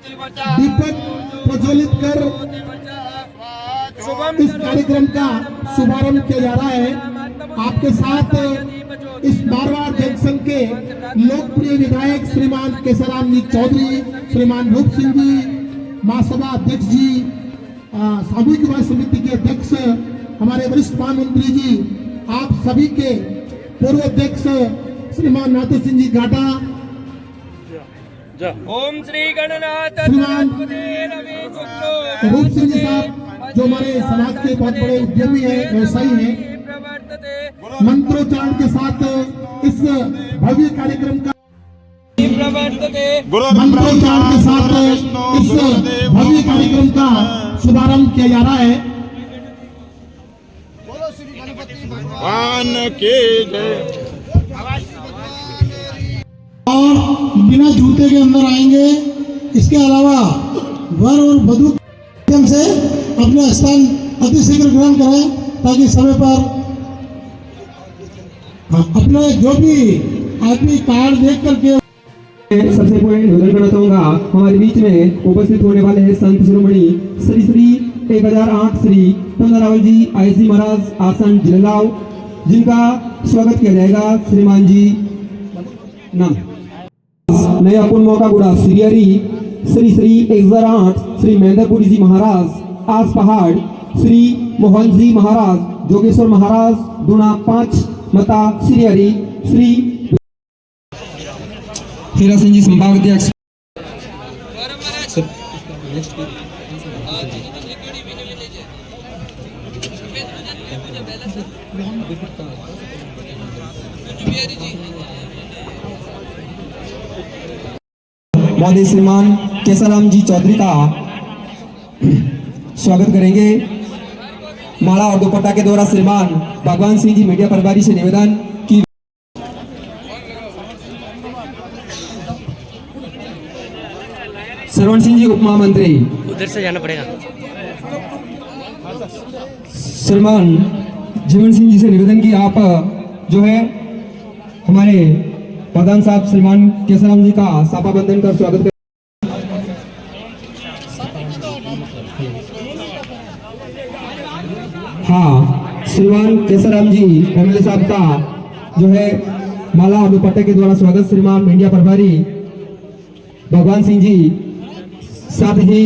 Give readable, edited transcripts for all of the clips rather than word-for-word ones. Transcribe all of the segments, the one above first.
दीपक प्रज्वलित कर इस कार्यक्रम का शुभारंभ किया जा रहा है। आपके साथ इस मारवाड़ जंक्शन के लोकप्रिय विधायक श्रीमान केसराम जी चौधरी, श्रीमान रूप सिंह जी, महासभा अध्यक्ष जी, सामूहिक विकास समिति के अध्यक्ष हमारे वरिष्ठ प्रधानमंत्री जी, आप सभी के पूर्व अध्यक्ष श्रीमान नाथू सिंह जी घाटा, ओम श्री गणनाथ रूप सिंह जी साहब जो हमारे समाज के बहुत बड़े उद्यमी है, व्यवसायी है, मंत्रोच्चारण के साथ इस भव्य कार्यक्रम का मंत्रोच्चारण के साथ इस भव्य कार्यक्रम का शुभारंभ किया जा रहा है। भगवान के जय। और बिना जूते के अंदर आएंगे। इसके अलावा वर और वधू माध्यम से अपना स्थान अतिशीघ्र ग्रहण करें ताकि समय पर अपने जो भी आदमी कार्ड देख करके। सबसे पहले निवेदन करना चाहूंगा, हमारे बीच में उपस्थित होने वाले हैं संत शिरोमणि श्री श्री 1008 श्री पंद्रावल जी आईसी महाराज आसन जिलाव, जिनका स्वागत किया जाएगा। श्रीमान जी नाम नया पुनमो का गुड़ा सिरियरी श्री श्री 1008 श्री महेंद्रपुरी जी महाराज आस पहाड़, श्री मोहन जी महाराज जोगेश्वर महाराज दुना 5 मता सिरियरी, श्री हीरा सिंह जी संभाग अध्यक्ष, महोदय श्रीमान केसराम जी चौधरी का स्वागत करेंगे। माला और दुपट्टा के द्वारा श्रीमान भगवान सिंह जी मीडिया प्रभारी से निवेदन की श्रवण सिंह जी उप महामंत्री, उधर से जाना पड़ेगा। श्रीमान जीवन सिंह जी से निवेदन की आप जो है हमारे प्रधान साहब श्रीमान केसराम जी का साफा बंधन कर स्वागत करें। हाँ, श्रीमान केसराम जी एमएलए साहब का जो है माला और दुपट्टे के द्वारा स्वागत श्रीमान मीडिया प्रभारी भगवान सिंह जी, साथ ही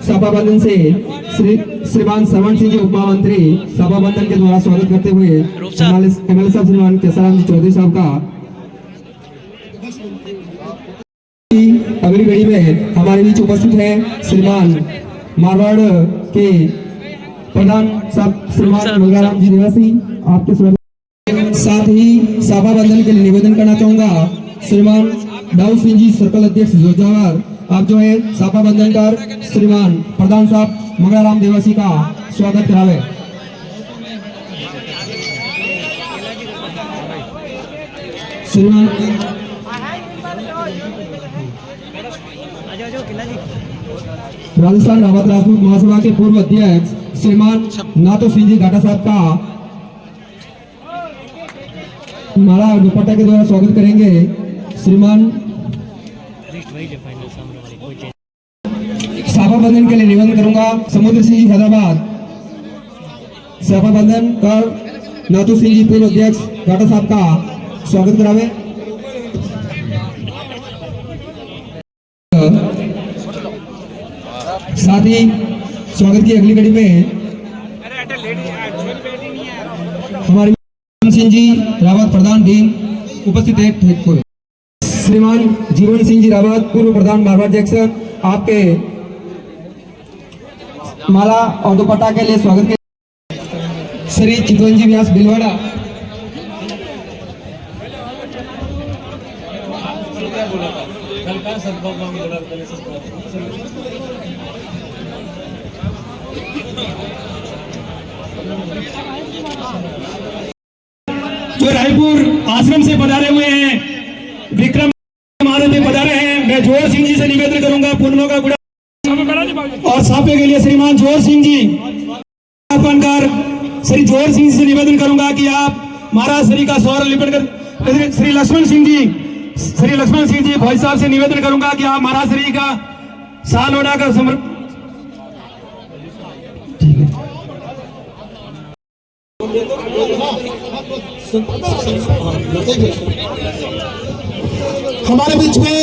सभा बंधन से श्रीमान श्रवण सिंह जी उप महामंत्री सभा बंधन के द्वारा स्वागत करते हुए एमएलए साहब श्रीमान केसराम जी चौधरी साहब का अगली घड़ी में हमारे बीच उपस्थित है श्रीमान मारवाड़ के प्रधान साहब श्रीमान मंगलाराम जी निवासी, आपके स्वागत। साथ ही सभा बंधन के लिए निवेदन करना चाहूंगा, श्रीमान दाऊ सिंह जी सर्कल अध्यक्ष जोजावर, आप जो है सभा बंधन कर श्रीमान प्रधान साहब मंगलाराम देवासी का स्वागत करावे। श्रीमान राजस्थान रावत राजपूत महासभा के पूर्व अध्यक्ष श्रीमान नाथू सिंह जी घाटा साहब का माला और दुपट्टा के द्वारा स्वागत करेंगे। श्रीमान सभा बंधन के लिए निवेदन करूंगा, समुद्र सिंह जी हैदराबाद सभा बंधन कर नाथू सिंह जी पूर्व अध्यक्ष घाटा साहब का स्वागत करावे। साथ ही स्वागत की अगली घड़ी में हमारे सिंह जी रावत प्रधान डीन उपस्थित है। श्रीमान जीवन सिंह जी रावत पूर्व प्रधान मारवाड़ जंक्शन, आपके माला और दुपट्टा के लिए स्वागत के श्री चितवन जी व्यास भिलवाड़ा, जो रायपुर आश्रम से पधारे हुए हैं, विक्रम महारथी पधारे हैं, मैं जोर सिंह जी से निवेदन करूंगा पूर्णों का गुड़ा और साफे के लिए श्रीमान जोर सिंह जी श्री जोर सिंह से निवेदन करूंगा कि आप महाराज श्री का स्वर्ण लिपट कर श्री लक्ष्मण सिंह जी भाई साहब से निवेदन करूंगा कि आप महाराज श्री का साल ओढ़ा का समर्पण। हमारे बीच में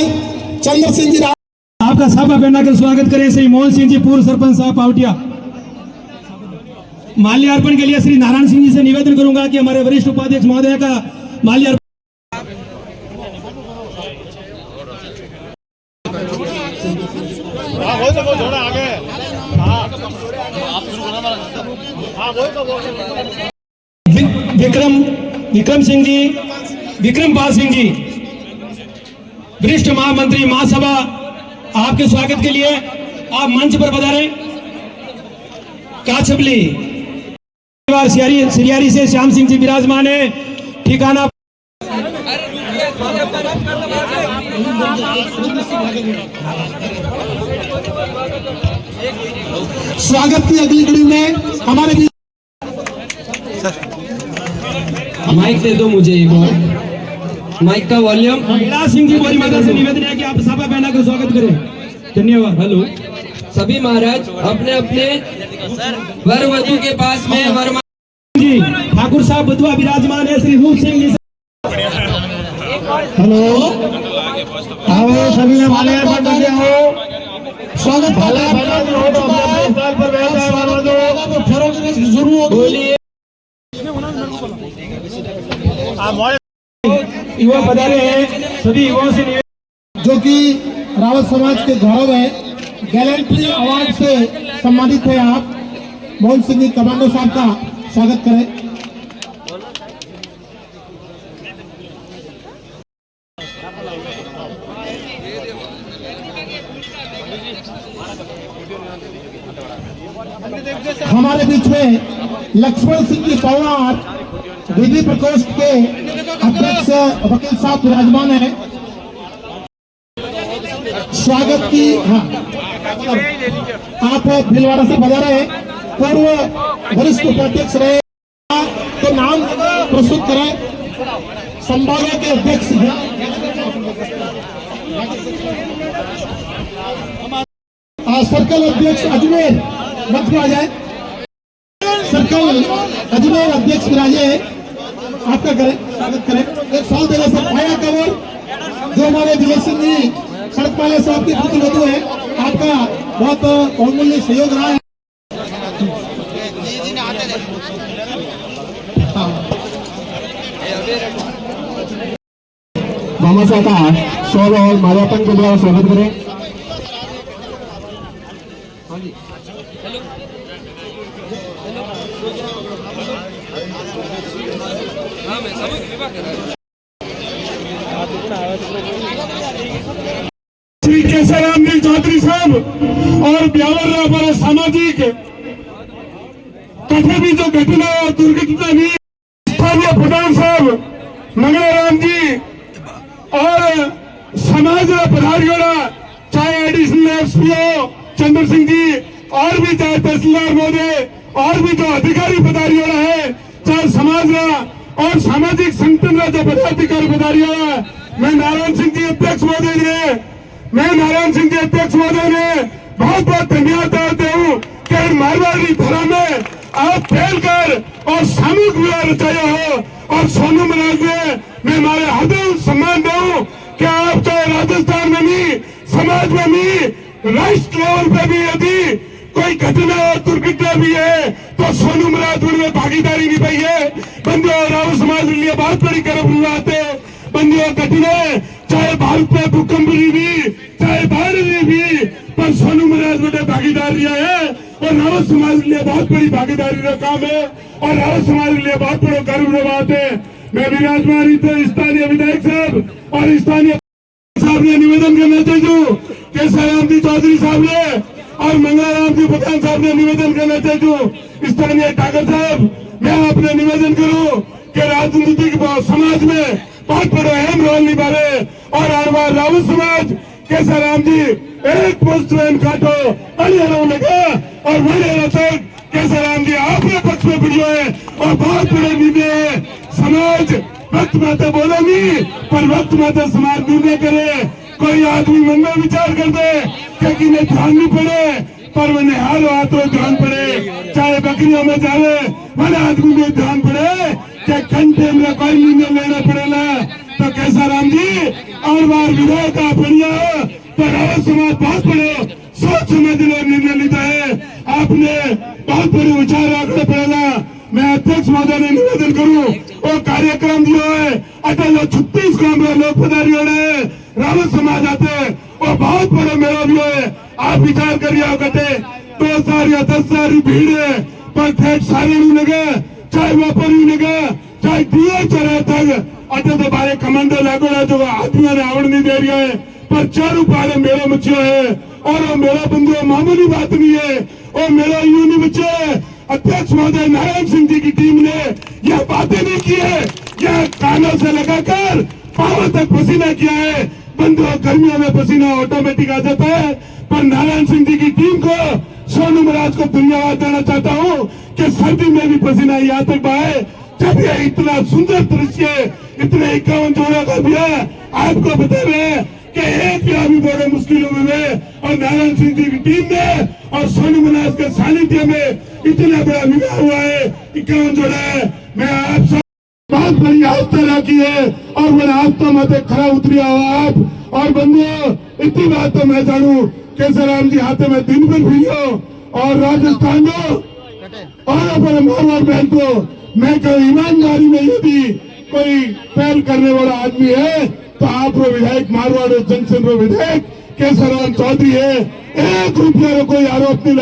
चंद्र सिंह जी आपका साफा पहना कर स्वागत करें श्री मोहन सिंह जी, पूर्व सरपंच साहब पावटिया। माल्यार्पण के लिए श्री नारायण सिंह जी से निवेदन करूंगा कि हमारे वरिष्ठ उपाध्यक्ष महोदय का माल्यार्पण। विक्रम सिंह जी, विक्रमपाल सिंह जी, वरिष्ठ महामंत्री महासभा, आपके स्वागत के लिए आप मंच पर पधारें। काछबली सिरियारी से श्याम सिंह जी विराजमान है। ठिकाना स्वागत की अगली कड़ी में हमारे बीच माइक दे दो मुझे एक और, माइक का वॉल्यूम। विलास सिंह जी बोरी माता से निवेदन है कि आप साफा पहना कर स्वागत करें। धन्यवाद। हेलो सभी महाराज अपने अपने वर वधु के पास में वर जी, ठाकुर साहब बधुआ विराजमान है श्री रूप सिंह जी। हेलो, आओ सभी ने माल्यार्पण कर दिया हो। स्वागत शुरू हो गई। युवा पधारे हैं, सभी युवाओं से जो कि रावत समाज के गौरव है, गैलेंट्री अवार्ड से सम्मानित है। आप मोहन सिंह जी कमांडो साहब का स्वागत करें। हमारे बीच में लक्ष्मण सिंह जी पवार, विधि प्रकोष्ठ के अध्यक्ष वकील साहब विराजमान है। स्वागत की आप भीलवाड़ा से पधारे हैं, पूर्व वरिष्ठ उपाध्यक्ष रहे, तो नाम प्रस्तुत करें। संभागों के अध्यक्ष हैं सर्कल अध्यक्ष अजमेर, मंच पर आ जाए। सर्कल अजमेर अध्यक्ष विराजे, आपका करें स्वागत करें। एक साल देगा सर आया कवर जो हमारे विजय सिंह जी सड़क पाले साहब की पुत्र वधु है, आपका बहुत बहुमूल्य सहयोग रहा है। मामा साहब का शॉल और माल्यार्पण के द्वारा स्वागत करें। श्री केशराम चौधरी साहब और ब्यावर पर सामाजिक कथे भी जो घटना और दुर्घटना भी स्थानीय प्रधान साहब मंगलाराम जी और समाज पधारियों, चाहे एडिशनल एसपीओ चंद्र सिंह जी और भी चाहे तहसीलदार महोदय और भी जो अधिकारी पधारियों है, चाहे समाज और सामाजिक संगठन जो पदाधिकारी पधारियों है, मैं नारायण सिंह जी अध्यक्ष महोदय ने बहुत बहुत धन्यवाद देता हूँ कि मारवाड़ी धारा में आप फैलकर और सामूहिक विवाह रचाया हो। और सोनू महाराज में मैं हमारे हृदय सम्मान दूं कि आप चाहे राजस्थान में भी, समाज में भी, राष्ट्र लेवल पे भी यदि कोई घटना और दुर्घटना भी है तो सोनू महाराज उनमें भागीदारी निभाई है। बंदियों रावत समाज के लिए बहुत बड़ी गर्व आते बंदियों घटना, चाहे भारत में भूकंप भी, चाहे बाढ़ भी, पर सोनू महाराज बड़े भागीदार लिया है और रावत समाज के लिए बहुत बड़ी भागीदारी का काम है और रावत समाज के लिए बहुत बड़ा गर्व की बात है। मैं विराजमान स्थानीय विधायक साहब और स्थानीय साहब ने निवेदन करना चाहिए केशराम जी चौधरी साहब ने और मंगलाराम जी प्रधान साहब ने निवेदन करना चाहिए। स्थानीय ठाकर साहब, मैं आपने निवेदन करूं कि राजनीतिक समाज में बहुत बड़ा अहम रोल निभा रहे और हर बार रावत समाज केशराम जी एक पोस्ट काटो अड़िया लगा और वही तक केशराम जी आपने पक्ष में भिड़ियो है और बहुत बड़े निर्णय है। समाज वक्त में तो बोलेंगी पर वक्त में तो समाज निर्णय करे कोई आदमी मन में विचार कर दे कि इन्हें ध्यान नहीं पड़े, पर मैंने हर बात में ध्यान पड़े, चाहे बकरियों में जावे मैंने आदमी में ध्यान पड़े कि घंटे में कोई निर्णय लेना पड़ेगा। तो कैसा राम जी और बार विरोध का बढ़िया तो रावत समाज बहुत बड़े सोच समझ लो निर्णय लेता है, आपने बहुत बड़े विचार रखना पड़ेगा। मैं अध्यक्ष महोदय ने निवेदन करूं वो कार्यक्रम जो है अटल 36 गांव में लोग पधारी रहे रावत समाज आते वो बहुत बड़ा मेला भी है। आप विचार करिए कहते 2,000 या 10,000 भीड़ है, पर ठेठ सारे लगे चाहे व्यापारी लगे चाहे दिए चले तक अटल तो बारे कमांडर लागोड़ा जो आदमी ने आवड़ नहीं दे रहा है, पर चारों पारे मेला मचियो है और वो मेला बंधु मामूली बात नहीं है। और मेला यूं नहीं बचे, अध्यक्ष महोदय नारायण सिंह जी की टीम ने यह बातें नहीं की है, यह कानों से लगाकर पांव तक पसीना किया है। बंधु गर्मियों में पसीना ऑटोमेटिक आ जाता है, पर नारायण सिंह जी की टीम को सोनू महाराज को धन्यवाद देना चाहता हूँ कि सर्दी में भी पसीना यहाँ तक बहे। जब ये इतना सुंदर दृश्य इतने 51 जोड़ों का भी है, आपको बता रहे कि एक भी अभी बड़े मुश्किलों में और नारायण सिंह जी की टीम ने और सोनू महाराज के सानिध्य में इतना बड़ा विवाह हुआ है 51 जोड़ा है। मैं आप सब बहुत बड़ी आस्था रखी है और मेरा आस्था मत खरा उतरी आप और बंधु इतनी बात तो मैं जानू केसराम जी हाथे में दिन भर भिड़ो और राजस्थान में और अपने मारवाड़ बहन को मैं कहूँ ईमानदारी में यदि कोई पहल करने वाला आदमी है तो आप विधायक मारवाड़ जंक्शन में विधायक केसराम चौधरी है। 1 रुपया का कोई आरोप नहीं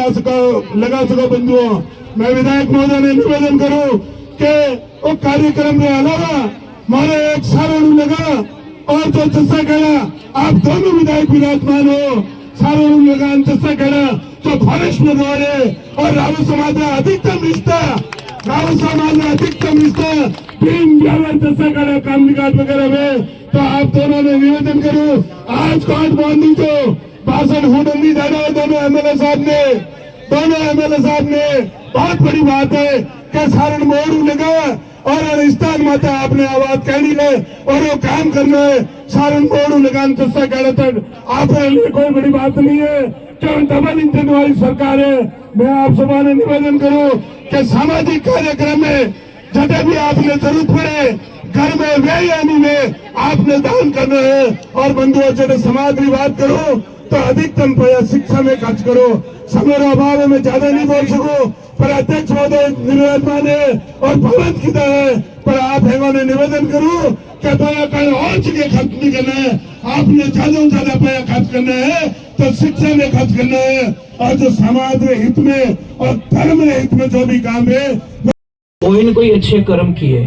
लगा सको बंधुओं। मैं विधायक महोदय ने निवेदन करूं कि वो कार्यक्रम के अलावा मारे एक सारण लगा और जो जस्सा खेड़ा आप दोनों विधायक विराजमान हो, सारण लगा जस्सा खेड़ा जो फॉरेस्ट में दौड़े और रावत समाज में अधिकतम रिश्ता भीम ब्यावर जस्सा खेड़ा काम निकाल वगैरह में। तो आप दोनों ने निवेदन करूं आज कोर्ट बॉन्डिंग को भाषण होने नहीं जाना है। दोनों एमएलए साहब ने बहुत बड़ी बात है कि सारण मोड़ लगा और राजस्थान माता आपने आवाज कहनी है और वो काम करना है। सारण मोड़ लगान जस्सा कहना तक आपके लिए कोई बड़ी बात नहीं है क्यों डबल इंजन वाली सरकार है। मैं आप सबा ने निवेदन करूं कि सामाजिक कार्यक्रम में जब भी आपने जरूरत पड़े घर में वे यानी में आपने दान करना है। और बंधुओं जब समाज की बात करो तो अधिकतम पैसा शिक्षा में खर्च करो। समय अभाव में ज्यादा नहीं बोल सको पर अध्यक्ष महोदय निवेदन है और भवन की है, पर आप ने निवेदन करूं कि पैसा कहीं और जगह खर्च नहीं करना है। आपने ज्यादा से ज्यादा पैसा खर्च करना है तो शिक्षा में खर्च करना है और जो समाज में हित में और धर्म में हित में जो भी काम है कोई न कोई अच्छे कर्म किए,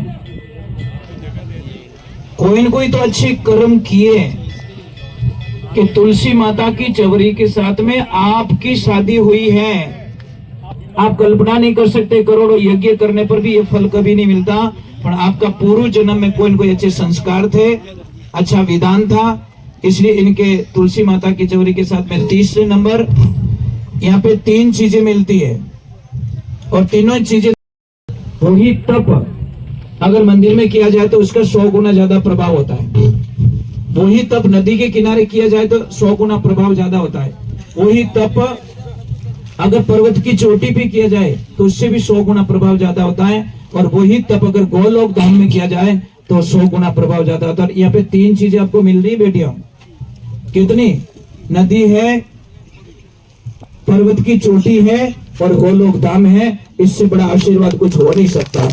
कोई न कोई तो अच्छे कर्म किए कि तुलसी माता की चवरी के साथ में आपकी शादी हुई है। आप कल्पना नहीं कर सकते, करोड़ों यज्ञ करने पर भी ये फल कभी नहीं मिलता, पर आपका पूर्व जन्म में कोई न कोई अच्छे संस्कार थे, अच्छा विधान था, इसलिए इनके तुलसी माता की चवरी के साथ में तीसरे नंबर यहाँ पे 3 चीजें मिलती है और तीनों चीजें वही तप अगर मंदिर में किया जाए तो उसका 100 गुना ज्यादा प्रभाव होता है। वही तप नदी के किनारे किया जाए तो 100 गुना प्रभाव ज्यादा होता है। वही तप अगर पर्वत की चोटी पे किया जाए तो उससे भी 100 गुना प्रभाव ज्यादा होता है। और वही तप अगर गोलोक धाम में किया जाए तो 100 गुना प्रभाव ज्यादा होता है। यहाँ पे 3 चीजें आपको मिल रही बेटियों, कितनी? नदी है, पर्वत की चोटी है और गोलोक धाम है। इससे बड़ा आशीर्वाद कुछ हो नहीं सकता।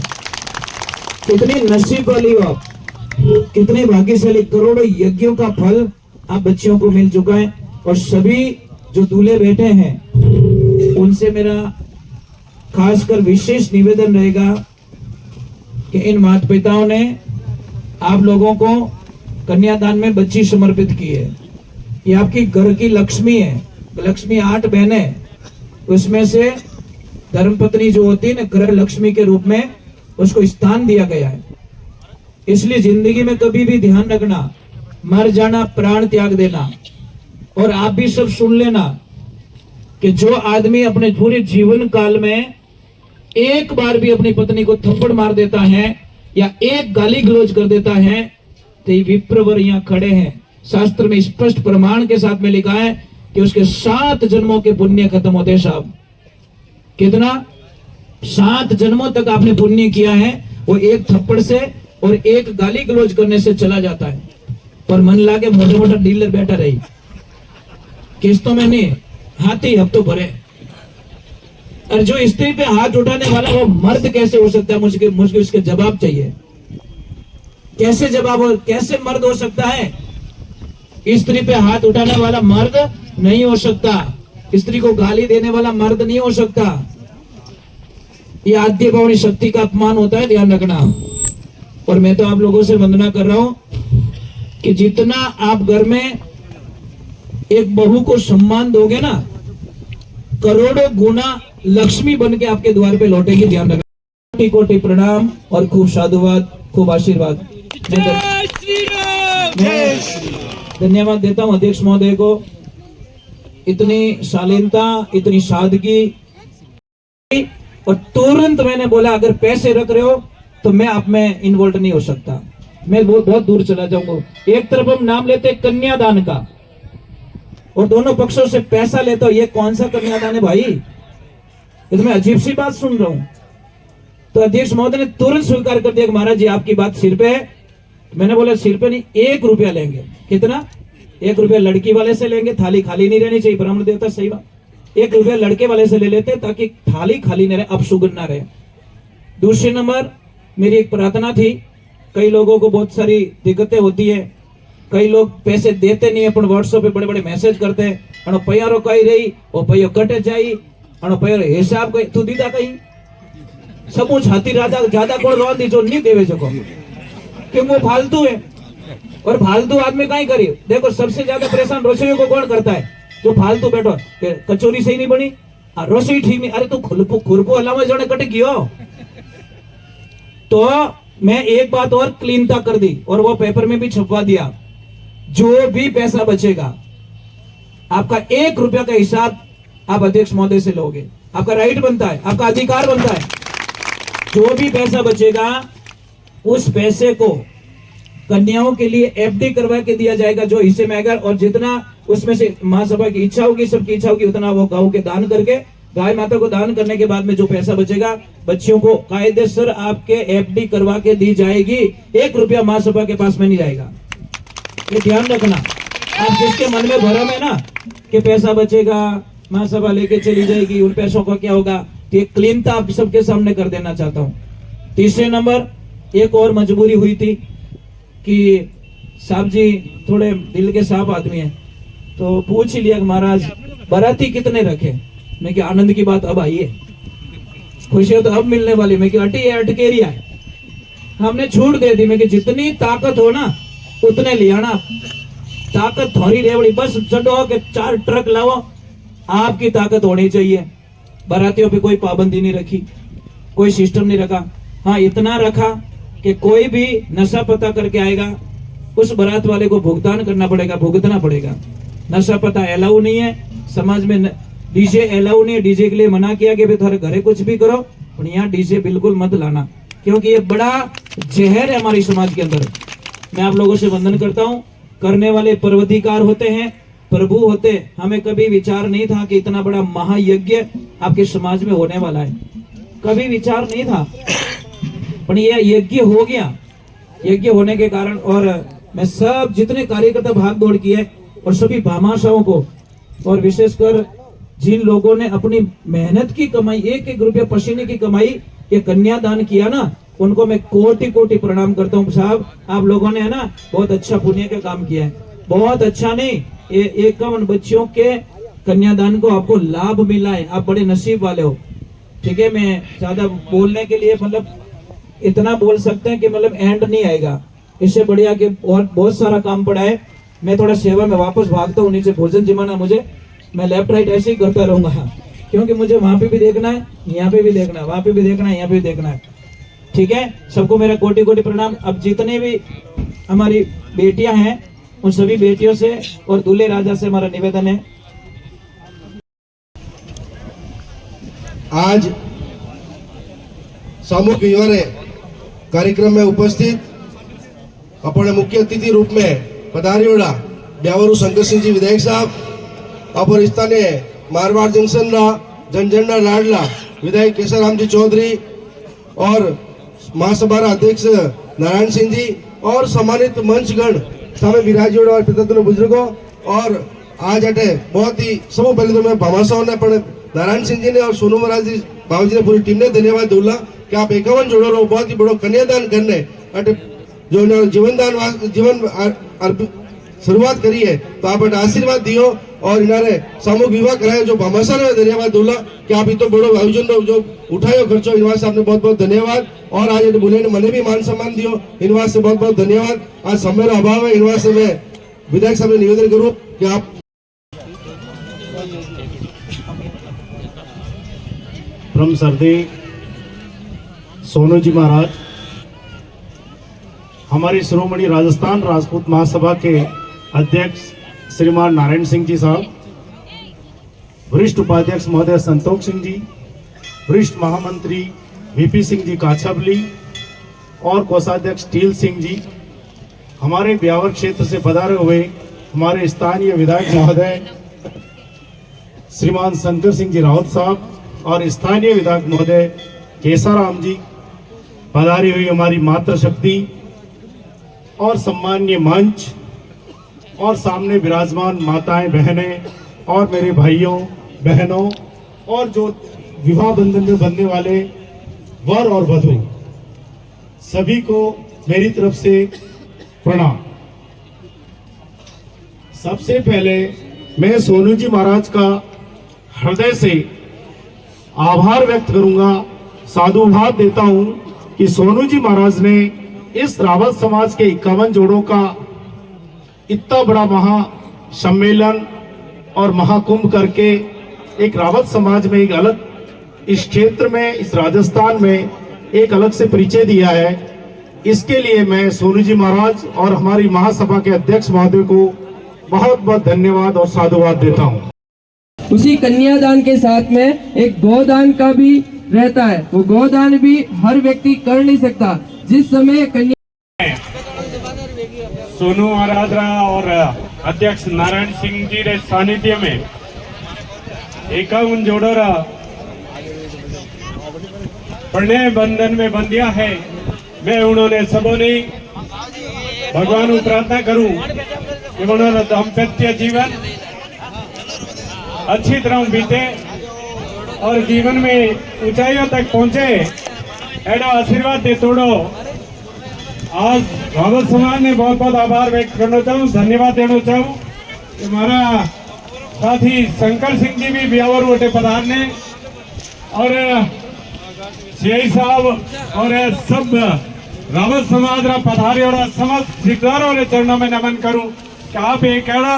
कितनी नसीब वाली हो आप, कितने भाग्यशाली। करोड़ों यज्ञों का फल आप बच्चियों को मिल चुका है। और सभी जो दूल्हे बैठे हैं उनसे मेरा खासकर विशेष निवेदन रहेगा कि इन माता पिताओं ने आप लोगों को कन्यादान में बच्ची समर्पित की है। ये आपकी घर की लक्ष्मी है। लक्ष्मी 8 बहनें, उसमें से धर्मपत्नी जो होती है ना गृह लक्ष्मी के रूप में उसको स्थान दिया गया है। इसलिए जिंदगी में कभी भी ध्यान रखना, मर जाना प्राण त्याग देना। और आप भी सब सुन लेना कि जो आदमी अपने पूरे जीवन काल में एक बार भी अपनी पत्नी को थप्पड़ मार देता है या एक गाली गलौज कर देता है, तो ये विप्रवर यहाँ खड़े हैं, शास्त्र में स्पष्ट प्रमाण के साथ में लिखा है कि उसके 7 जन्मों के पुण्य खत्म होते हैं साहब। कितना? 7 जन्मों तक आपने पुण्य किया है, वो एक थप्पड़ से और एक गाली गलौज करने से चला जाता है। पर मन लागे मोटा मोटा डीलर बैठा रही, किस्तों में नहीं, हाथी हफ्तों भरे। और जो स्त्री पे हाथ उठाने वाला वो मर्द कैसे हो सकता है? मुझे उसके जवाब चाहिए। कैसे जवाब हो, कैसे मर्द हो सकता है? स्त्री पे हाथ उठाने वाला मर्द नहीं हो सकता, स्त्री को गाली देने वाला मर्द नहीं हो सकता। ये आद्य भावनी शक्ति का अपमान होता है, ध्यान रखना। और मैं तो आप लोगों से वंदना कर रहा हूं कि जितना आप घर में एक बहू को सम्मान दोगे ना, करोड़ों गुना लक्ष्मी बन के आपके द्वार पे लौटेगी, ध्यान रखना। कोटि कोटि प्रणाम और खूब साधुवाद, खूब आशीर्वाद। मैं धन्यवाद देता हूं अध्यक्ष महोदय को, इतनी शालीनता, इतनी सादगी। और तुरंत मैंने बोला अगर पैसे रख रहे हो तो मैं आप में इन्वॉल्व नहीं हो सकता, मैं बहुत दूर चला जाऊंगा। एक तरफ हम नाम लेते कन्यादान का और दोनों पक्षों से पैसा लेता हूं, ये कौन सा कन्यादान है भाई? ये तो मैं अजीब सी बात सुन रहा हूं। तो अध्यक्ष महोदय ने तुरंत स्वीकार कर दिया कि महाराज जी आपकी बात सिर पे है। मैंने बोला सिर पे नहीं, 1 रुपया लेंगे। कितना? 1 रुपया लड़की वाले से लेंगे, थाली खाली नहीं रहनी चाहिए, ब्राह्मण देवता सही बात। 1 रुपया लड़के वाले से ले लेते ताकि थाली खाली नहीं रहे, अपशुगन ना रहे। दूसरे नंबर मेरी एक प्रार्थना थी, कई लोगों को बहुत सारी दिक्कतें होती है, कई लोग पैसे देते नहीं है पर व्हाट्सएप पे बड़े बड़े मैसेज करते हैं, अणो पैयारो कही रही वो पैयो कटे जाई, अणो पैयारो हिसाब कही तू दीदा कही समूह छाती राजा ज्यादा कोण रोन दी जो नहीं देवे सको, क्योंकि वो फालतू है। और फालतू आदमी कहीं करी, देखो सबसे ज्यादा परेशान रसोइयों को कौन करता है? जो फालतू बैठो, कचौरी सही नहीं बनी, रसोई ठीक नहीं, अरे तू खुरपू अलावा जोड़े कट गयो। तो मैं एक बात और क्लीनता कर दी और वो पेपर में भी छपवा दिया, जो भी पैसा बचेगा आपका 1 रुपया का हिसाब आप अध्यक्ष महोदय से लोगे, आपका राइट बनता है, आपका अधिकार बनता है। जो भी पैसा बचेगा उस पैसे को कन्याओं के लिए एफडी करवा के दिया जाएगा, जो हिस्से में आएगा। और जितना उसमें से महासभा की इच्छा होगी, सबकी इच्छा होगी, उतना वो गाँव के दान करके, गाय माता को दान करने के बाद में जो पैसा बचेगा बच्चियों को कायदेसर आपके एफडी करवा के दी जाएगी। 1 रुपया महासभा के पास में नहीं जाएगा, ये ध्यान रखना। आप जिसके मन में भरम है ना कि पैसा बचेगा, महासभा लेके चली जाएगी, उन पैसों का क्या होगा, तो ये क्लीनता आप सबके सामने कर देना चाहता हूँ। तीसरे नंबर एक और मजबूरी हुई थी कि साहब जी थोड़े दिल के साफ आदमी हैं, तो पूछ ही लिया कि महाराज बाराती कितने रखे। मैं कि आनंद की बात अब आई है, खुशियां तो अब मिलने वाली। मैं कि अटकेरिया है, हमने छूट दे दी। मैं कि जितनी ताकत हो ना उतने ले आना, ताकत थोड़ी रेवड़ी बस चढ़ो के 4 ट्रक लाओ, आपकी ताकत होनी चाहिए। बारातियों पे कोई पाबंदी नहीं रखी, कोई सिस्टम नहीं रखा। हाँ इतना रखा कि कोई भी नशा पता करके आएगा उस बारात वाले को भुगतान करना पड़ेगा, भुगतना पड़ेगा। नशा पता अलाउ नहीं है समाज में, डीजे अलाउ नहीं है, डीजे के लिए मना किया कि थारे घरे कुछ भी करो पर यहाँ डीजे बिल्कुल मत लाना, क्योंकि ये बड़ा जहर है हमारी समाज के अंदर। मैं आप लोगों से वंदन करता हूँ, करने वाले पर्वतिकार होते हैं, प्रभु होते। हमें कभी विचार नहीं था कि इतना बड़ा महायज्ञ आपके समाज में होने वाला है, कभी विचार नहीं था, पर यह यज्ञ हो गया। यज्ञ होने के कारण, और मैं सब जितने कार्यकर्ता भाग दौड़ किए और सभी भामाशाहों को, और विशेषकर जिन लोगों ने अपनी मेहनत की कमाई, 1-1 रुपया पसीने की कमाई ये कन्यादान किया ना, उनको मैं कोटि कोटि प्रणाम करता हूँ। साहब आप लोगों ने है ना बहुत अच्छा पुण्य का काम किया है, बहुत अच्छा। नहीं, 51 बच्चियों के कन्यादान को आपको लाभ मिला है, आप बड़े नसीब वाले हो। ठीक है, मैं ज्यादा बोलने के लिए मतलब इतना बोल सकते हैं कि मतलब एंड नहीं आएगा, इससे बढ़िया कि और बहुत सारा काम पड़ा है। मैं थोड़ा सेवा में वापस भागता हूँ, नीचे भोजन जिमाना मुझे, मैं लेफ्ट राइट ऐसे ही करता रहूंगा, क्योंकि मुझे वहां पे भी देखना है, यहाँ पे भी देखना है, वहां पे भी देखना है, यहाँ पे भी देखना है। ठीक है, सबको मेरा कोटि कोटि प्रणाम। अब जितने भी हमारी बेटियां हैं उन सभी बेटियों से और दूल्हे राजा से हमारा निवेदन है, आज सामूहिक विवाह कार्यक्रम में उपस्थित अपने मुख्य अतिथि रूप में पधारियोड़ा ब्यावरू शंकर सिंह जी विधायक साहब, अपर स्थानीय मारवाड़ जंक्शन रा जनजनना लाडला विधायक केसराम जी चौधरी और महासभा अध्यक्ष नारायण सिंह जी और सम्मानित मंचगण सामे विराजी और पितृ बुजुर्गों और आज अटे बहुत ही सब पहले तो मैं भामाशाह ने पण नारायण सिंह जी ने और सोनू महाराज जी बाबूजी ने पूरी टीम ने धन्यवाद दूला कि आप 51 जोड़ो रो बहुत ही बड़ो कन्यादान करने अटे जो जीवन शुरुआत करी है तो आप आशीर्वाद दियो और इन्हारे सामूहिक विवाह कराए जो भामाशाह ने धन्यवाद दूला कि आप इतो बड़ो आयोजन जो उठायो खर्चो इन वास्ते आपने बहुत बहुत धन्यवाद और आज बोले मने भी मान सम्मान दियो इन वास्ते बहुत बहुत धन्यवाद। आज समय का अभाव है इन वास्ते मैं विधायक साहब ने निवेदन करूं कि आप ब्रह्म सरदी सोनू जी महाराज, हमारी शिरोमणि राजस्थान राजपूत महासभा के अध्यक्ष श्रीमान नारायण सिंह जी साहब, वरिष्ठ उपाध्यक्ष महोदय संतोष सिंह जी, वरिष्ठ महामंत्री वीपी सिंह जी काछाबली और कोषाध्यक्ष टील सिंह जी, हमारे ब्यावर क्षेत्र से पधारे हुए हमारे स्थानीय विधायक महोदय श्रीमान शंकर सिंह जी रावत साहब और स्थानीय विधायक महोदय केसाराम जी, पधारी हुई हमारी मातृशक्ति और सम्मान्य मंच और सामने विराजमान माताएं बहनें और मेरे भाइयों बहनों और जो विवाह बंधन में बंधने वाले वर और वधू, सभी को मेरी तरफ से प्रणाम। सबसे पहले मैं सोनू जी महाराज का हृदय से आभार व्यक्त करूंगा, साधुवाद देता हूं कि सोनू जी महाराज ने इस रावत समाज के 51 जोड़ों का इतना बड़ा महा सम्मेलन और महाकुंभ करके एक रावत समाज में एक अलग इस क्षेत्र में इस राजस्थान में एक अलग से परिचय दिया है। इसके लिए मैं सोनू जी महाराज और हमारी महासभा के अध्यक्ष महोदय को बहुत बहुत धन्यवाद और साधुवाद देता हूं। उसी कन्यादान के साथ में एक गोदान का भी रहता है। वो गोदान भी हर व्यक्ति कर नहीं सकता। जिस समय कन्या सोनू महाराज और अध्यक्ष नारायण सिंह जी के सानिध्य में 51 जोड़ो प्रणय बंधन में बंधिया है। मैं उन्होंने सबों ने भगवान को प्रार्थना करूं कि उन्होंने दाम्पत्य जीवन अच्छी तरह बीते और जीवन में ऊंचाइयों तक पहुंचे, एडो आशीर्वाद दे तोड़ो। आज रावत समाज ने बहुत बहुत आभार व्यक्त करना चाहूँ, धन्यवाद देना चाहूँ कि हमारा साथी शंकर सिंह जी भी ब्यावर वोटे पधारने और सीआई साहब और सब रावत समाज रा पधारे और समस्त सिद्धारों के चरणों में नमन करूं कि आप एक ऐसा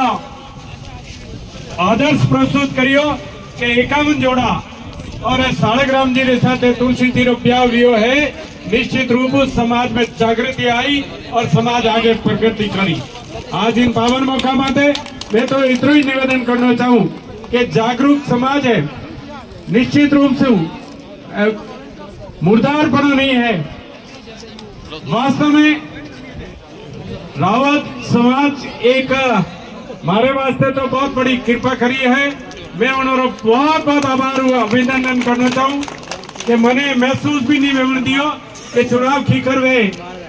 आदर्श प्रस्तुत करियो कि 51 जोड़ा और सालग्राम जी के साथ तुलसी जी रो ब्याह लियो है। निश्चित रूप समाज में जागृति आई और समाज आगे प्रगति करी। आज इन पावन मौका माते मैं तो इतना ही निवेदन करना चाहूँ कि जागरूक समाज है, निश्चित रूप से मुर्दारपना नहीं है। वास्तव में रावत समाज एक हमारे वास्ते तो बहुत बड़ी कृपा करी है। मैं उन्होंने बहुत बहुत आभार हुआ अभिनंदन करना चाहूँ कि मैंने महसूस भी नहीं होने दिया कि चुनाव की करवे।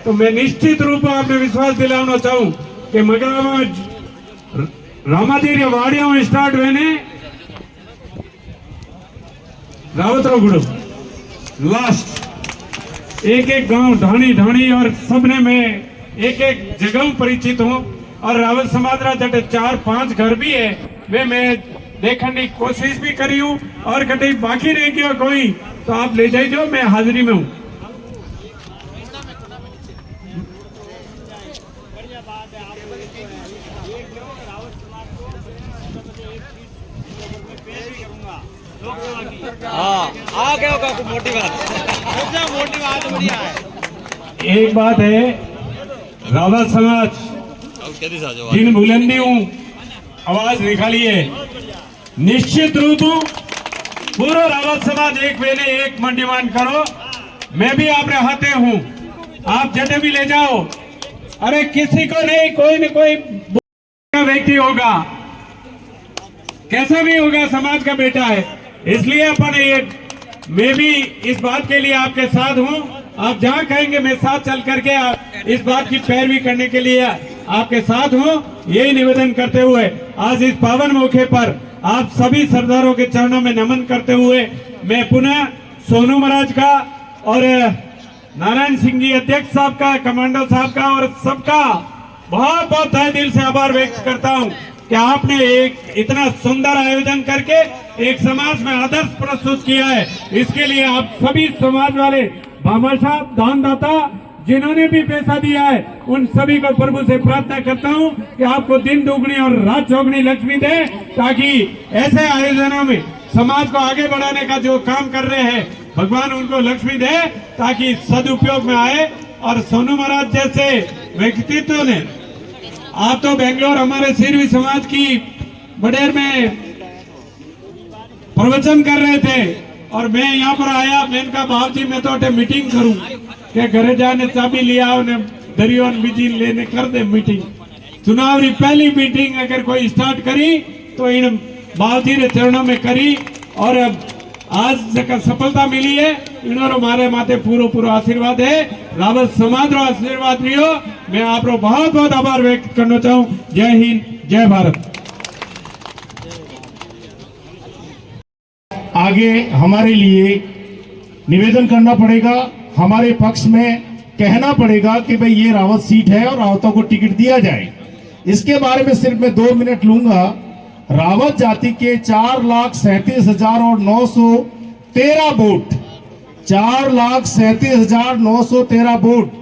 तो मैं निश्चित रूप आपने विश्वास दिलाना चाहूँ कि मगरा रामाधीर वाड़िया स्टार्ट हुए ने रावतराव गुड़ लास्ट एक एक गांव ढाणी ढाणी और सबने मैं एक एक जगह परिचित हूँ और रावत समाज रा जटे 4-5 घर भी है वे मैं देखने की कोशिश भी करी हूँ और कहीं बाकी रह गया कोई तो आप ले जाइए, मैं हाजिरी में हूँ। एक बात है, रावत समाज जिन बुलंदी आवाज निकालिए, निश्चित रूप पूरा रावत समाज एक वेले एक मन डिमांड करो। मैं भी आपने हाथे हूँ, आप जटे भी ले जाओ। अरे किसी को नहीं, कोई न कोई व्यक्ति होगा, कैसा भी होगा, समाज का बेटा है। इसलिए अपन मैं भी इस बात के लिए आपके साथ हूं। आप जहां कहेंगे मैं साथ चल करके इस बात की पैरवी करने के लिए आपके साथ हूं। यही निवेदन करते हुए आज इस पावन मौके पर आप सभी सरदारों के चरणों में नमन करते हुए मैं पुनः सोनू महाराज का और नारायण सिंह जी अध्यक्ष साहब का, कमांडर साहब का और सबका बहुत बहुत तहे दिल से आभार व्यक्त करता हूं कि आपने एक इतना सुंदर आयोजन करके एक समाज में आदर्श प्रस्तुत किया है। इसके लिए आप सभी समाज वाले भामाशाह दानदाता जिन्होंने भी पैसा दिया है उन सभी को प्रभु से प्रार्थना करता हूं कि आपको दिन दुगनी और रात चौगनी लक्ष्मी दे, ताकि ऐसे आयोजनों में समाज को आगे बढ़ाने का जो काम कर रहे हैं भगवान उनको लक्ष्मी दे, ताकि सदुपयोग में आए। और सोनू महाराज जैसे व्यक्तित्व ने, आप तो बेंगलोर हमारे सिरवी समाज की बडेर में प्रवचन कर रहे थे और मैं यहाँ पर आया। मैंने कहा बाप जी मैं तो मीटिंग करूं के घरे जाने चाबी लिया दरियोन बीजी लेने कर दे मीटिंग। चुनाव री पहली मीटिंग अगर कोई स्टार्ट करी तो इन बाबजी ने चरणों में करी और आज जगह सफलता मिली है। इन्होंने हमारे माथे पूरा पूरा आशीर्वाद है, रावत समाज रो आशीर्वाद रियो। मैं आप रो बहुत बहुत आभार व्यक्त करना चाहूँ। जय हिंद, जय भारत। आगे हमारे लिए निवेदन करना पड़ेगा, हमारे पक्ष में कहना पड़ेगा कि भाई ये रावत सीट है और रावतों को टिकट दिया जाए। इसके बारे में सिर्फ मैं 2 मिनट लूंगा। रावत जाति के 4,37,913 वोट, 4,37,913 वोट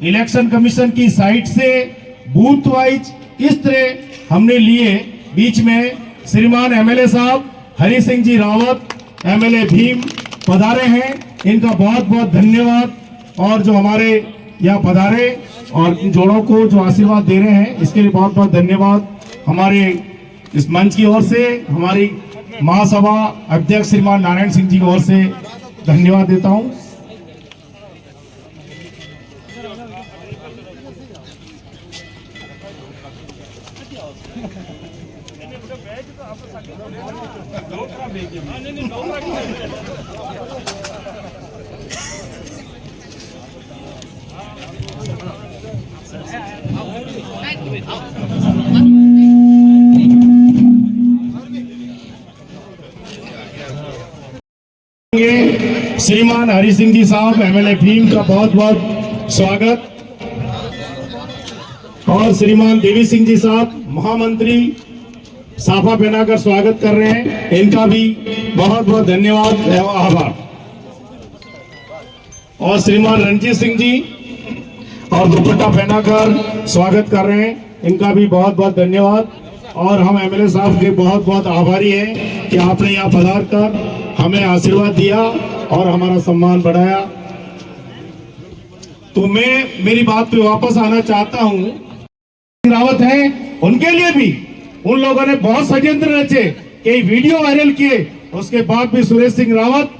इलेक्शन कमीशन की साइट से बूथ वाइज किस तरह हमने लिए। बीच में श्रीमान एमएलए साहब हरि सिंह जी रावत, एमएलए भीम पधारे हैं, इनका बहुत बहुत धन्यवाद। और जो हमारे यहाँ पधारे और इन जोड़ों को जो आशीर्वाद दे रहे हैं इसके लिए बहुत बहुत धन्यवाद। हमारे इस मंच की ओर से, हमारी महासभा अध्यक्ष श्रीमान नारायण सिंह जी की ओर से धन्यवाद देता हूँ। श्रीमान हरि सिंह जी साहब एमएलए भीम का बहुत बहुत स्वागत और श्रीमान देवी सिंह जी साहब महामंत्री साफा पहनाकर स्वागत कर रहे हैं, इनका भी बहुत बहुत धन्यवाद एवं आभार। और श्रीमान रणजीत सिंह जी और दुपट्टा पहनाकर स्वागत कर रहे हैं, इनका भी बहुत बहुत धन्यवाद। और हम एमएलए साहब के बहुत बहुत आभारी हैं कि आपने यहाँ पधार कर हमें आशीर्वाद दिया और हमारा सम्मान बढ़ाया। तो मैं मेरी बात पे वापस आना चाहता हूँ। रावत हैं, उनके लिए भी उन लोगों ने बहुत षड्यंत्र रचे, कई वीडियो वायरल किए, उसके बाद भी सुरेश सिंह रावत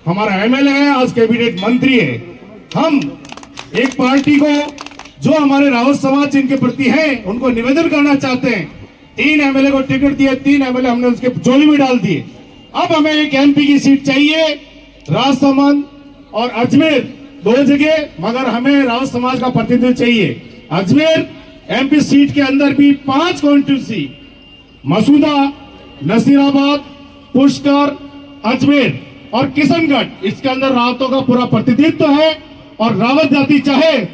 हमारा एमएलए है, आज कैबिनेट मंत्री है। हम एक पार्टी को जो हमारे रावत समाज जिनके प्रति है उनको निवेदन करना चाहते हैं। 3 एमएलए को टिकट दिए, 3 एमएलए हमने उसके झोली में डाल दिए। अब हमें एक एमपी की सीट चाहिए, राजसमंद और अजमेर 2 जगह, मगर हमें रावत समाज का प्रतिनिधित्व चाहिए। अजमेर एमपी सीट के अंदर भी 5 कॉन्स्टिट्यूंसी, मसूदा, नसीराबाद, पुष्कर, अजमेर और किशनगढ़, इसके अंदर रावतों का पूरा प्रतिनिधित्व है। और रावत जाति चाहे,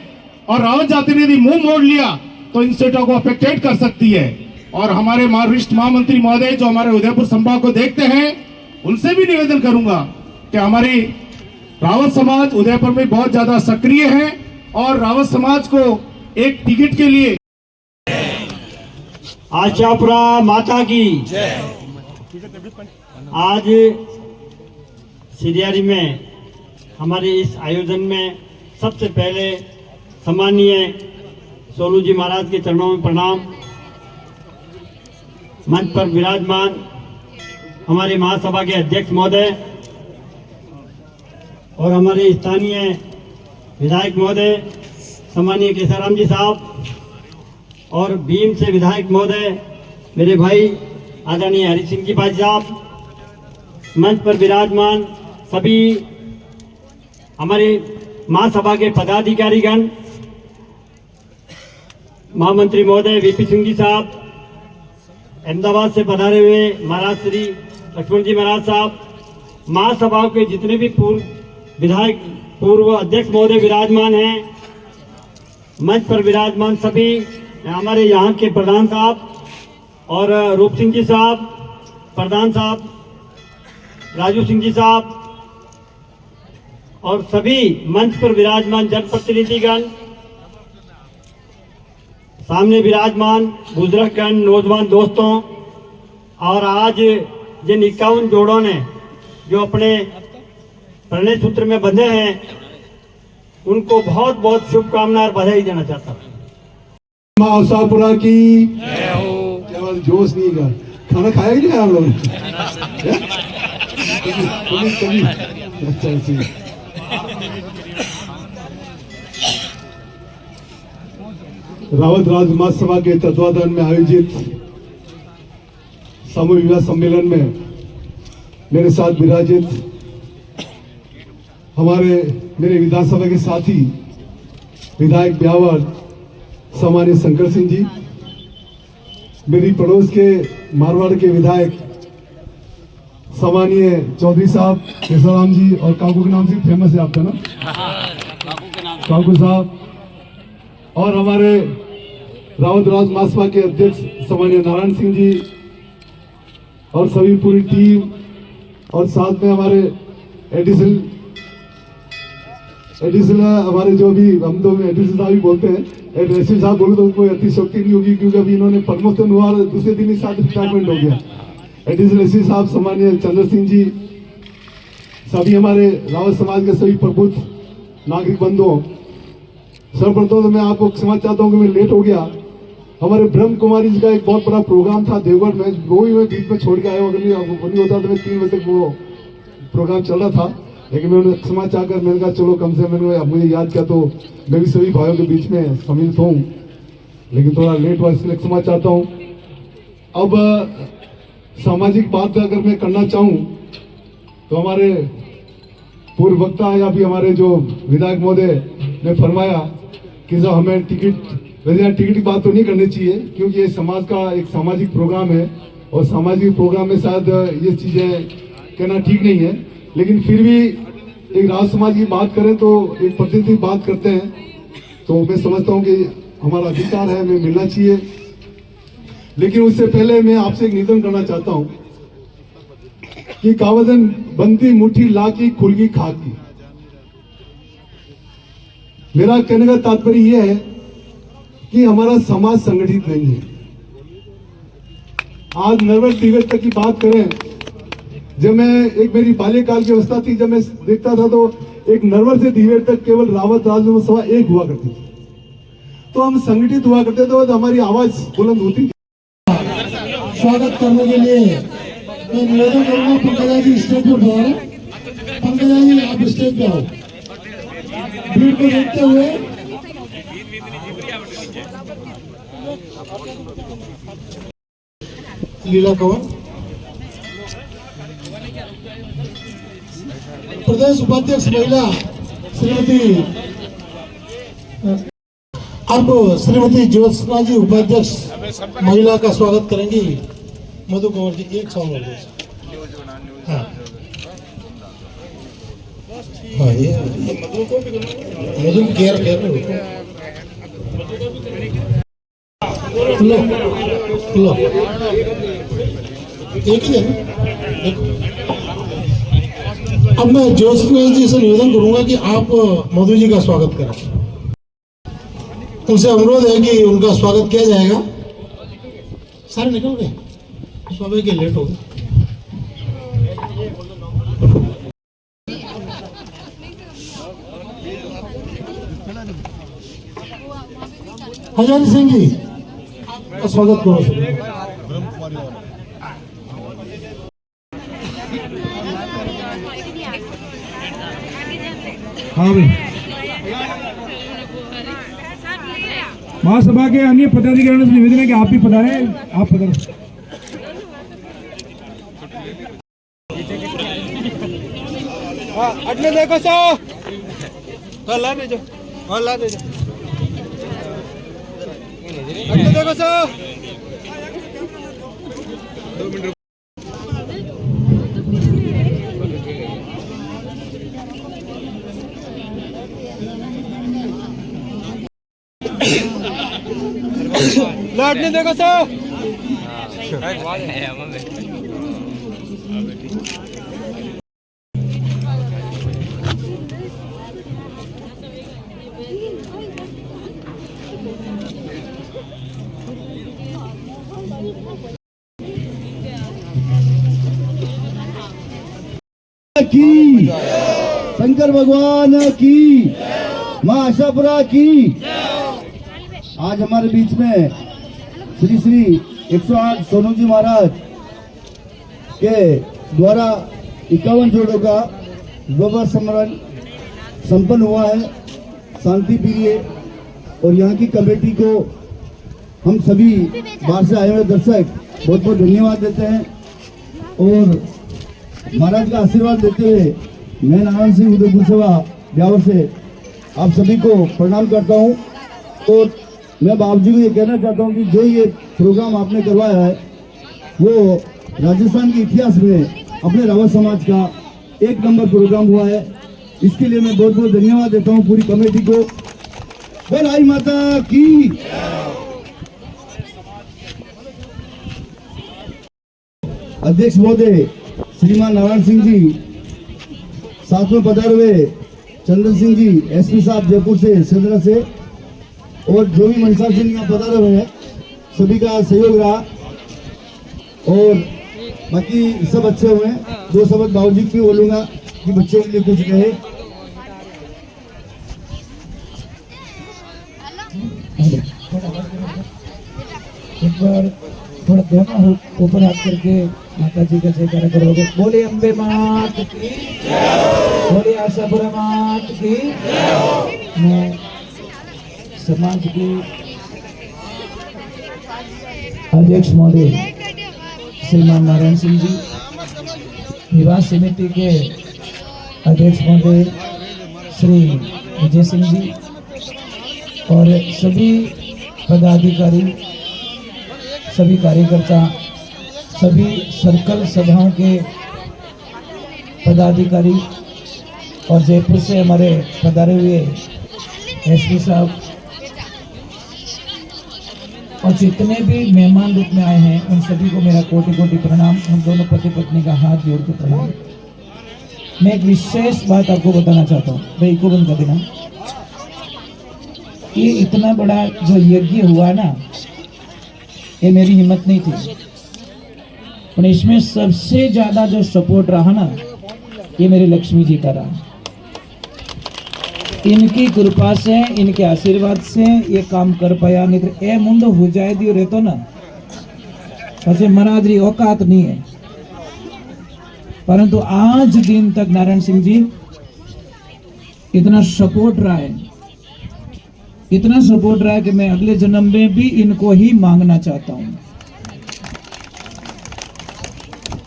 और रावत जाति ने यदि मुंह मोड़ लिया तो इन सीटों को अफेक्टेड कर सकती है। और हमारे वरिष्ठ महामंत्री महोदय जो हमारे उदयपुर संभाग को देखते हैं, उनसे भी निवेदन करूंगा कि हमारी रावत समाज उदयपुर में बहुत ज्यादा सक्रिय है और रावत समाज को एक टिकट के लिए आशापुरा माता की आज सिरियारी में हमारे इस आयोजन में सबसे पहले सम्मानीय सोनू जी महाराज के चरणों में प्रणाम। मंच पर विराजमान हमारे महासभा के अध्यक्ष महोदय और हमारे स्थानीय विधायक महोदय सम्मानीय केसराम जी साहब, और भीम से विधायक महोदय मेरे भाई आदरणीय हरि सिंह जी भाई साहब, मंच पर विराजमान सभी हमारे महासभा के पदाधिकारीगण, महामंत्री महोदय वीपी सिंह जी साहब, अहमदाबाद से पधारे हुए महाराज श्री लक्ष्मण जी महाराज साहब, महासभा के जितने भी पूर्व अध्यक्ष महोदय विराजमान हैं, मंच पर विराजमान सभी हमारे यहाँ के प्रधान साहब और रूप सिंह जी साहब, प्रधान साहब राजू सिंह जी साहब और सभी मंच पर विराजमान जनप्रतिनिधिगण, सामने विराजमान बुजुर्गगण, नौजवान दोस्तों, और आज जिन 51 जोड़ों ने जो अपने प्रणय सूत्र में बंधे हैं, उनको बहुत बहुत शुभकामनाएं और बधाई देना चाहता हूँ। माँ आशापुरा की जोश नहीं का खाना खाया ही नहीं आप लोगों ने? कभी अच्छा रावत राज महासभा के तत्वाधान में आयोजित समूह विवाह सम्मेलन में मेरे साथ विराजित मेरे विधानसभा के साथी विधायक ब्यावर सामान्य शंकर सिंह जी, मेरी पड़ोस के मारवाड़ के विधायक सामान्य चौधरी साहब, केसराम जी, और काकू के नाम से फेमस है आपका ना, काकू साहब, और हमारे रावत राज महासभा के अध्यक्ष सामान्य नारायण सिंह जी और सभी पूरी टीम, और साथ में हमारे एडिशनल हमारे जो भी हम तो एडिशनल साहब ही बोलते हैं, एडिशनल साहब बोले तो उनको अतिशोक्ति नहीं होगी क्योंकि अभी इन्होंने प्रमोशन हुआ, दूसरे दिन ही साथ रिटायरमेंट हो गया। एडिशनल एसपी साहब सामान्य चंद्र सिंह जी, सभी हमारे रावत समाज के सभी प्रबुद्ध नागरिक बंधुओं, सर्वप्रथम तो मैं आपको क्षमा चाहता हूँ कि मैं लेट हो गया। हमारे ब्रह्म कुमारी जी का एक बहुत बड़ा प्रोग्राम था देवगढ़ में, वो भी मैं बीच में छोड़ के आया हूँ। अगर नहीं होता तो मैं 3 बजे तक वो प्रोग्राम चल रहा था, लेकिन मैं उन्हें क्षमा चाहकर मैंने कहा चलो कम से कम मुझे याद किया तो मैं भी सभी भाइयों के बीच में सम्मिलित हूँ, लेकिन थोड़ा लेट हुआ इसलिए क्षमा चाहता हूँ। अब सामाजिक बात अगर मैं करना चाहूँ तो हमारे पूर्व वक्ता या भी हमारे जो विधायक महोदय ने फरमाया कि जब हमें टिकट की बात तो नहीं करनी चाहिए क्योंकि ये समाज का एक सामाजिक प्रोग्राम है और सामाजिक प्रोग्राम में शायद ये चीजें कहना ठीक नहीं है, लेकिन फिर भी एक राज समाज की बात करें तो एक प्रतिनिधि बात करते हैं तो मैं समझता हूँ कि हमारा अधिकार है, हमें मिलना चाहिए। लेकिन उससे पहले मैं आपसे एक निवेदन करना चाहता हूँ कि कावजन बनती मुट्ठी ला की खुलगी खा की। मेरा कहने का तात्पर्य यह है कि हमारा समाज संगठित नहीं है। आज नर्वस डिबेट तक की बात करें, जब मैं एक मेरी बाल्यकाल की अवस्था थी, जब मैं देखता था तो एक नर्वस से डिबेट तक केवल रावत राज सभा एक हुआ करती थी, तो हम संगठित हुआ करते थे तो हमारी आवाज बुलंद होती थी। स्वागत करने के लिए मैं निवेदन करूंगा पंकजा जी स्टेज पर बुलाएं। पंकजा जी आप स्टेज पे आओ। भीड़ को देखते हुए लीला कंवर, प्रदेश उपाध्यक्ष महिला श्रीमती ज्योत्सना जी उपाध्यक्ष महिला का स्वागत करेंगी। मधु कंवर जी एक सॉन्ग बोल दीजिए। हाँ हाँ ये मधु केयर लो लो एक ही जन। अब मैं ज्योत्सना जी से निवेदन करूंगा कि आप मधु जी का स्वागत करें। उनसे अनुरोध है कि उनका स्वागत किया जाएगा। सारे निकल गए, स्वाभाविक के लेट हो गए। हजारी सिंह जी का स्वागत करो। हाँ भाई महासभा के अन्य पदाधिकारियों से निवेदन है कि आप भी पधारें। आप पधारें। अटने देखो सो ला दे जो ला दे जो अटने देखो सो लड़ने देखो सो की शंकर भगवान की मां आशापुरा की। आज हमारे बीच में श्री श्री 108 सोनू जी महाराज के द्वारा 51 जोड़ों का विवाह सम्मेलन संपन्न हुआ है शांति प्रिय। और यहाँ की कमेटी को हम सभी बाहर से आए हुए दर्शक बहुत बहुत धन्यवाद देते हैं। और महाराज का आशीर्वाद देते हुए मैं नारायण सिंह उदयपुर सेवा ब्यावर से आप सभी को प्रणाम करता हूं। और मैं बाबू जी को ये कहना चाहता हूं कि जो ये प्रोग्राम आपने करवाया है वो राजस्थान के इतिहास में अपने रावत समाज का एक नंबर प्रोग्राम हुआ है। इसके लिए मैं बहुत बहुत धन्यवाद देता हूं पूरी कमेटी को। बोल आई माता की। अध्यक्ष महोदय श्रीमान नारायण सिंह जी, साथ में पधारे हुए चंदन सिंह जी एसपी साहब जयपुर से सिंदरा से, और जो भी मनसा सिंह यहाँ पधारे हुए हैं सभी का सहयोग रहा। और बाकी सब अच्छे हुए हैं। दो शब्द बाबूजी की बोलूंगा कि बच्चों के लिए कुछ कहे। एक बार थोड़ा दोनों ऊपर हाथ करके माता जी का जयकारा करोगे। बोले अम्बे मात की, बोले आशापुरा मात की। मैं समाज के अध्यक्ष महोदय श्रीमान नारायण सिंह जी, विवाह समिति के अध्यक्ष महोदय श्री विजय सिंह जी और सभी पदाधिकारी, सभी कार्यकर्ता, सभी सर्कल सभाओं के पदाधिकारी और जयपुर से हमारे पधारे हुए एसपी साहब और जितने भी मेहमान रूप में आए हैं उन सभी को मेरा कोटि कोटि प्रणाम। हम दोनों पति पत्नी का हाथ जोड़ के प्रणाम। मैं एक विशेष बात आपको बताना चाहता हूँ। भाई को बंद कर देना। ये इतना बड़ा जो यज्ञ हुआ ना, ये मेरी हिम्मत नहीं थी, पर इसमें सबसे ज्यादा जो सपोर्ट रहा ना, ये मेरे लक्ष्मी जी का रहा। इनकी कृपा से, इनके आशीर्वाद से ये काम कर पाया। नहीं तो ए मुंडो हो जाए दियो रहतो ना, पछे मरादरी औकात नहीं है। परंतु आज दिन तक नारायण सिंह जी इतना सपोर्ट रहा है, इतना सपोर्ट रहा है कि मैं अगले जन्म में भी इनको ही मांगना चाहता हूं।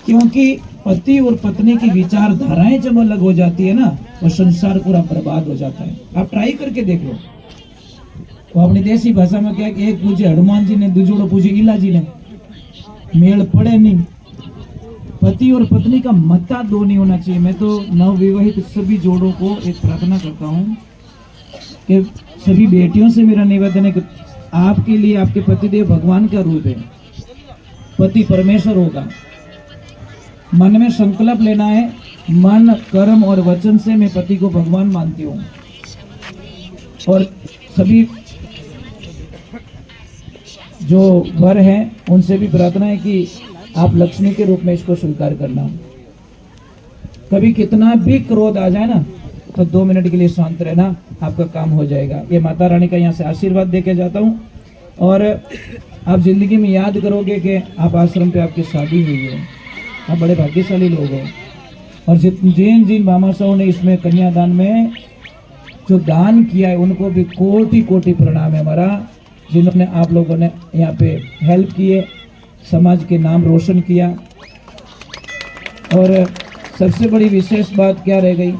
क्योंकि पति और पत्नी की विचारधाराएं जब अलग हो जाती है ना, वो संसार पूरा बर्बाद हो जाता है। आप ट्राई करके देख लो। वो अपनी देसी भाषा में क्या कि एक पूजे हनुमान जी ने, दूजोड़ो पूजे इला जी ने, मेल पड़े नहीं। पति और पत्नी का मता दो नहीं होना चाहिए। मैं तो नवविवाहित सभी जोड़ों को एक प्रार्थना करता हूँ कि सभी बेटियों से मेरा निवेदन है कि आपके लिए आपके पतिदेव भगवान का रूप है, पति परमेश्वर होगा। मन में संकल्प लेना है, मन कर्म और वचन से मैं पति को भगवान मानती हूँ। और सभी जो वर हैं उनसे भी प्रार्थना है कि आप लक्ष्मी के रूप में इसको स्वीकार करना। कभी कितना भी क्रोध आ जाए ना, तो 2 मिनट के लिए शांत रहना, आपका काम हो जाएगा। ये माता रानी का यहाँ से आशीर्वाद देके जाता हूँ। और आप जिंदगी में याद करोगे कि आप आश्रम पे आपकी शादी हुई है, आप बड़े भाग्यशाली लोग हो। और जिन जिन मामासाओं ने इसमें कन्यादान में जो दान किया है, उनको भी कोटि कोटि प्रणाम है हमारा। जिन्होंने आप लोगों ने यहाँ पे हेल्प किए, समाज के नाम रोशन किया। और सबसे बड़ी विशेष बात क्या रह गई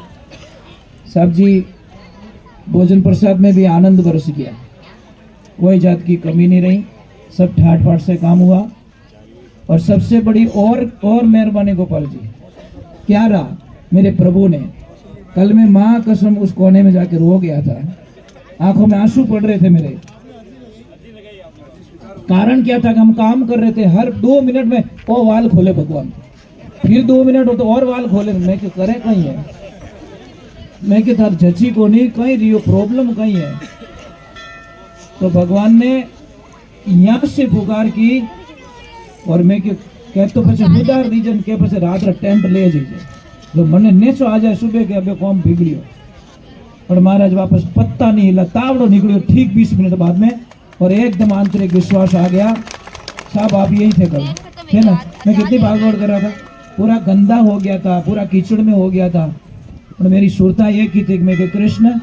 साहब जी, भोजन प्रसाद में भी आनंद बरस गया, कोई जात की कमी नहीं रही, सब ठाट बाट से काम हुआ। और सबसे बड़ी और मेहरबानी गोपाल जी, क्या रहा मेरे प्रभु ने, कल मैं माँ कसम उस कोने में जाके रो गया था, आंखों में आंसू पड़ रहे थे मेरे। कारण क्या था कि हम काम कर रहे थे, हर 2 मिनट में वो वाल खोले भगवान, फिर 2 मिनट हो तो और वाल खोले। मैं क्या करे कहीं है, मैं क्या थार झची को नहीं कहीं रियो प्रॉब्लम कहीं है। तो भगवान ने यहाँ से पुकार की और मैं क्या तो पीछे उदार रीजन के पीछे रात टेंट ले जाइए जो मने नेचो आ जाए सुबह के अबे कौम बिगड़ियो। और महाराज वापस पत्ता नहीं हिला, तावड़ो निकलियो ठीक 20 मिनट बाद में, और एकदम आंतरिक विश्वास आ गया साहब आप यही थे कल, है ना। मैं कितनी भागदौड़ कर रहा था, पूरा गंदा हो गया था, पूरा कीचड़ में हो गया था, और मेरी सुरता ये की थी कि मैं कृष्ण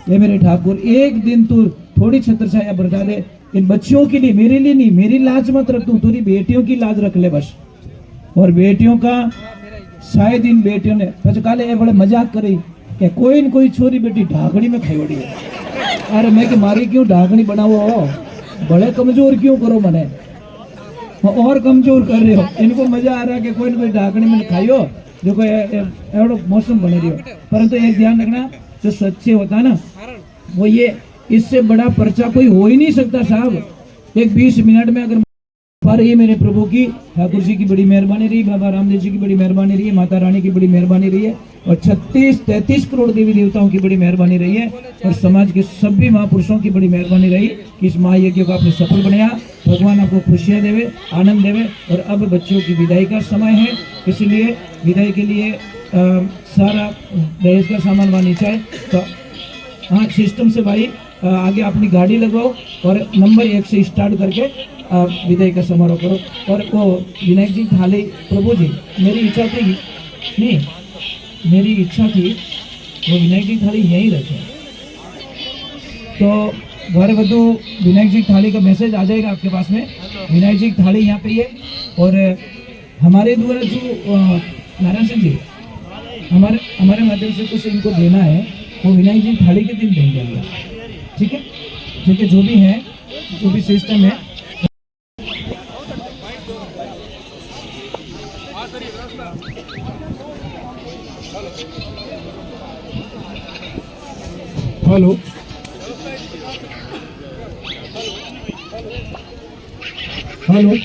ये मेरे ठाकुर एक दिन तू थोड़ी छत्र छाया बरता दे, इन बच्चियों के लिए, मेरे लिए नहीं, मेरी लाज मत रख, तू तेरी बेटियों की लाज रख ले बस। और बेटियों का शायद इन बेटियों ने पचकाले बड़े मजाक करी कि कोई न कोई छोरी बेटी ढाकड़ी में खाई है। अरे मैं कि मारी क्यों ढाकड़ी बनाओ, बड़े कमजोर क्यों करो मने, और कमजोर कर रहे हो। इनको मजा आ रहा है कि कोई न कोई ढाकड़ी में खाइयो, देखो एवढो मौसम बने रही हो। परंतु एक ध्यान रखना, जो सच्चे होता है ना वो ये, इससे बड़ा पर्चा कोई हो ही नहीं सकता साहब। एक 20 मिनट में अगर पर ये मेरे प्रभु की, ठाकुर जी की बड़ी मेहरबानी रही, बाबा रामदेव जी की बड़ी मेहरबानी रही है, माता रानी की बड़ी मेहरबानी रही है, और 36-33 करोड़ देवी देवताओं की बड़ी मेहरबानी रही है, और समाज के सभी महापुरुषों की बड़ी मेहरबानी रही कि इस महायज्ञ को आपने सफल बनाया। भगवान आपको खुशियाँ देवे, आनंद देवे। और अब बच्चों की विदाई का समय है, इसलिए विदाई के लिए सारा दहेज का सामान वहाँ नीचे है, तो हाँ सिस्टम से भाई आगे अपनी गाड़ी लगवाओ और नंबर 1 से स्टार्ट करके विदाई का समारोह करो। और वो विनायक जी थाली, प्रभु जी मेरी इच्छा थी नहीं, मेरी इच्छा थी वो विनायक जी थाली यहीं रखें, तो वर वधु विनायक जी थाली का मैसेज आ जाएगा आपके पास में, विनायक जी थाली यहाँ पे है। और हमारे द्वारा जो नारायण सिंह जी हमारे माध्यम से कुछ इनको देना है, वो विनायक जी थाली के दिन देंगे, ठीक है, ठीक है, जो भी है, जो भी सिस्टम है। Hello hello